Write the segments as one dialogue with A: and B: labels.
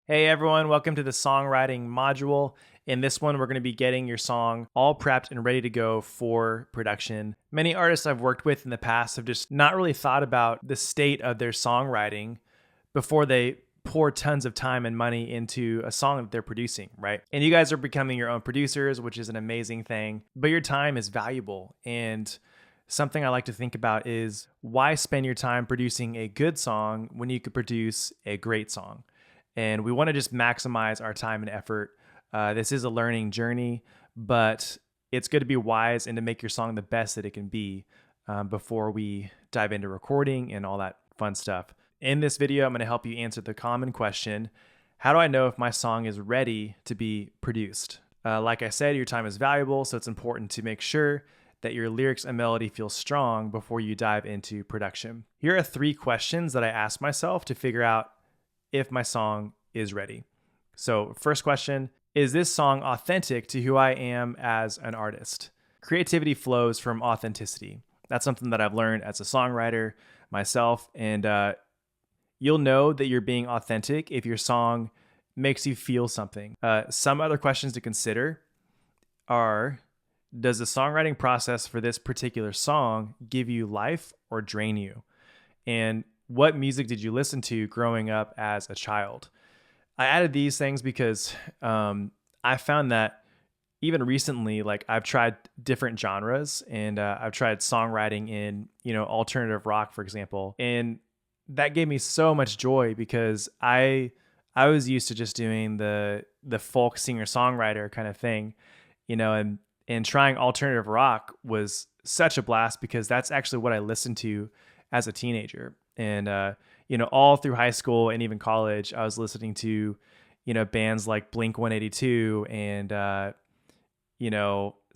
A: Hey everyone, welcome to the songwriting module. In this one, we're going to be getting your song all prepped and ready to go for production. Many artists I've worked with in the past have just not really thought about the state of their songwriting before they pour tons of time and money into a song that they're producing, right? And you guys are becoming your own producers, which is an amazing thing, but your time is valuable. And something I like to think about is why spend your time producing a good song when you could produce a great song? And we want to just maximize our time and effort. This is a learning journey, but it's good to be wise and to make your song the best that it can be before we dive into recording and all that fun stuff. In this video, I'm going to help you answer the common question: how do I know if my song is ready to be produced? Like I said, your time is valuable, so it's important to make sure that your lyrics and melody feel strong before you dive into production. Here are 3 questions that I ask myself to figure out if my song is ready. So first question, is this song authentic to who I am as an artist? Creativity flows from authenticity. That's something that I've learned as a songwriter myself. And you'll know that you're being authentic if your song makes you feel something. Some other questions to consider are, does the songwriting process for this particular song give you life or drain you? And what music did you listen to growing up as a child? I added these things because I found that even recently, like I've tried different genres and I've tried songwriting in, alternative rock, for example. And that gave me so much joy because I was used to just doing the folk singer-songwriter kind of thing, and trying alternative rock was such a blast because that's actually what I listened to as a teenager. And, all through high school and even college, I was listening to, bands like Blink-182 and,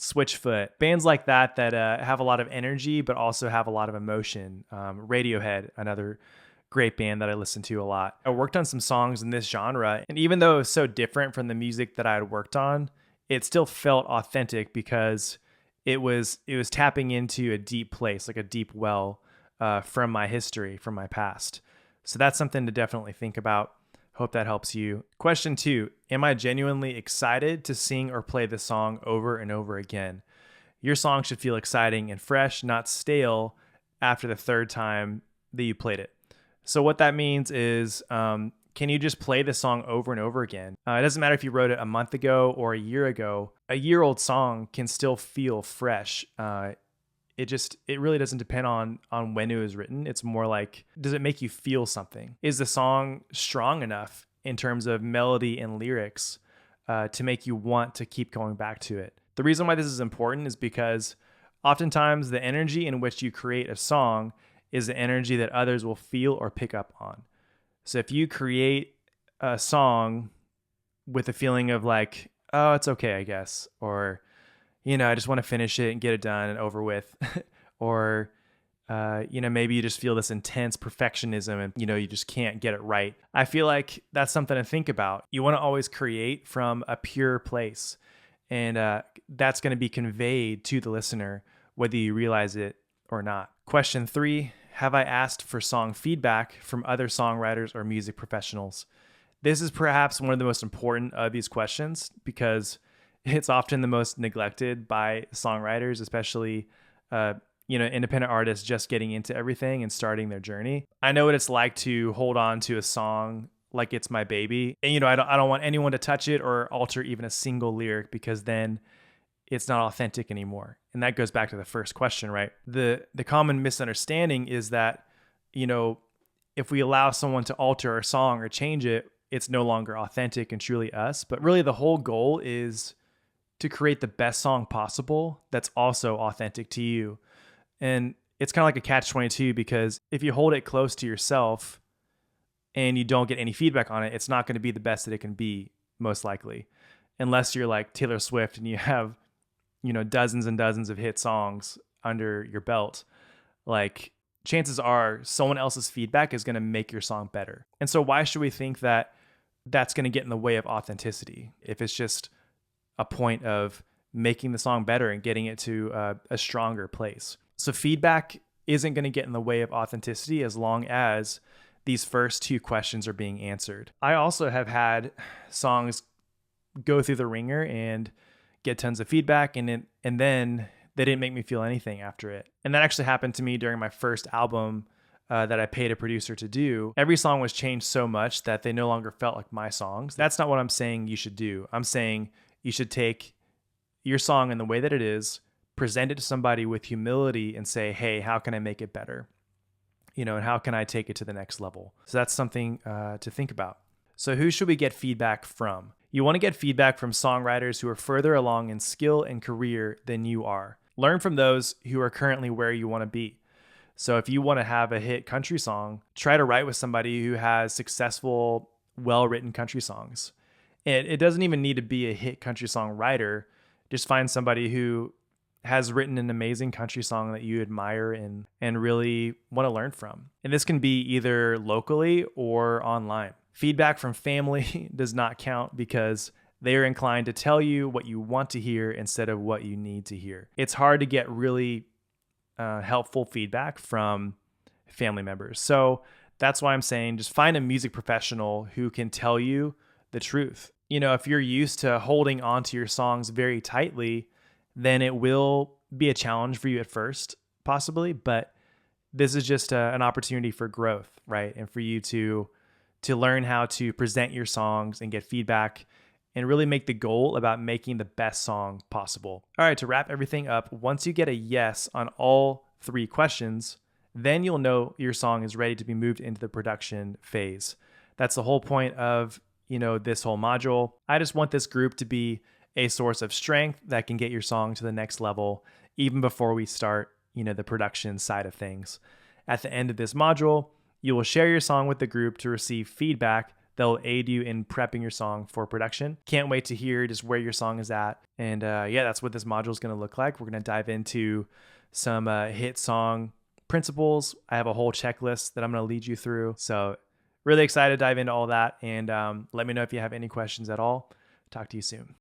A: Switchfoot, bands like that have a lot of energy, but also have a lot of emotion. Radiohead, another great band that I listened to a lot. I worked on some songs in this genre, and even though it was so different from the music that I had worked on, it still felt authentic because it was tapping into a deep place, like a deep well, from my history, from my past. So that's something to definitely think about. Hope that helps you. Question 2, am I genuinely excited to sing or play the song over and over again? Your song should feel exciting and fresh, not stale after the 3rd time that you played it. So what that means is, can you just play the song over and over again? It doesn't matter if you wrote it a month ago or a year ago. A year-old song can still feel fresh. It really doesn't depend on when it was written. It's more like, does it make you feel something? Is the song strong enough in terms of melody and lyrics to make you want to keep going back to it? The reason why this is important is because oftentimes the energy in which you create a song is the energy that others will feel or pick up on. So if you create a song with a feeling of like, oh, it's okay, I guess, or I just want to finish it and get it done and over with. Or, maybe you just feel this intense perfectionism and, you just can't get it right. I feel like that's something to think about. You want to always create from a pure place. And that's going to be conveyed to the listener, whether you realize it or not. Question 3, have I asked for song feedback from other songwriters or music professionals? This is perhaps one of the most important of these questions because it's often the most neglected by songwriters, especially, independent artists just getting into everything and starting their journey. I know what it's like to hold on to a song like it's my baby. And, I don't want anyone to touch it or alter even a single lyric because then it's not authentic anymore. And that goes back to the first question, right? The common misunderstanding is that, if we allow someone to alter our song or change it, it's no longer authentic and truly us. But really the whole goal is to create the best song possible that's also authentic to you. And it's kind of like a catch-22 because if you hold it close to yourself and you don't get any feedback on it, it's not going to be the best that it can be, most likely. Unless you're like Taylor Swift and you have, dozens and dozens of hit songs under your belt. Like, chances are someone else's feedback is going to make your song better. And so why should we think that that's going to get in the way of authenticity if it's just a point of making the song better and getting it to a stronger place? So feedback isn't going to get in the way of authenticity as long as these first two questions are being answered. I also have had songs go through the ringer and get tons of feedback, and then they didn't make me feel anything after it. And that actually happened to me during my first album that I paid a producer to do. Every song was changed so much that they no longer felt like my songs. That's not what I'm saying you should do. I'm saying you should take your song in the way that it is, present it to somebody with humility and say, hey, how can I make it better? And how can I take it to the next level? So that's something to think about. So who should we get feedback from? You want to get feedback from songwriters who are further along in skill and career than you are. Learn from those who are currently where you want to be. So if you want to have a hit country song, try to write with somebody who has successful, well-written country songs. And it doesn't even need to be a hit country song writer. Just find somebody who has written an amazing country song that you admire and really want to learn from. And this can be either locally or online. Feedback from family does not count because they are inclined to tell you what you want to hear instead of what you need to hear. It's hard to get really helpful feedback from family members. So that's why I'm saying just find a music professional who can tell you the truth. If you're used to holding onto your songs very tightly, then it will be a challenge for you at first, possibly, but this is just an opportunity for growth, right? And for you to learn how to present your songs and get feedback and really make the goal about making the best song possible. All right, to wrap everything up, once you get a yes on all three questions, then you'll know your song is ready to be moved into the production phase. That's the whole point of, this whole module. I just want this group to be a source of strength that can get your song to the next level, even before we start, the production side of things. At the end of this module, you will share your song with the group to receive feedback that will aid you in prepping your song for production. Can't wait to hear just where your song is at. And that's what this module is going to look like. We're going to dive into some hit song principles. I have a whole checklist that I'm going to lead you through. So really excited to dive into all that. And let me know if you have any questions at all. Talk to you soon.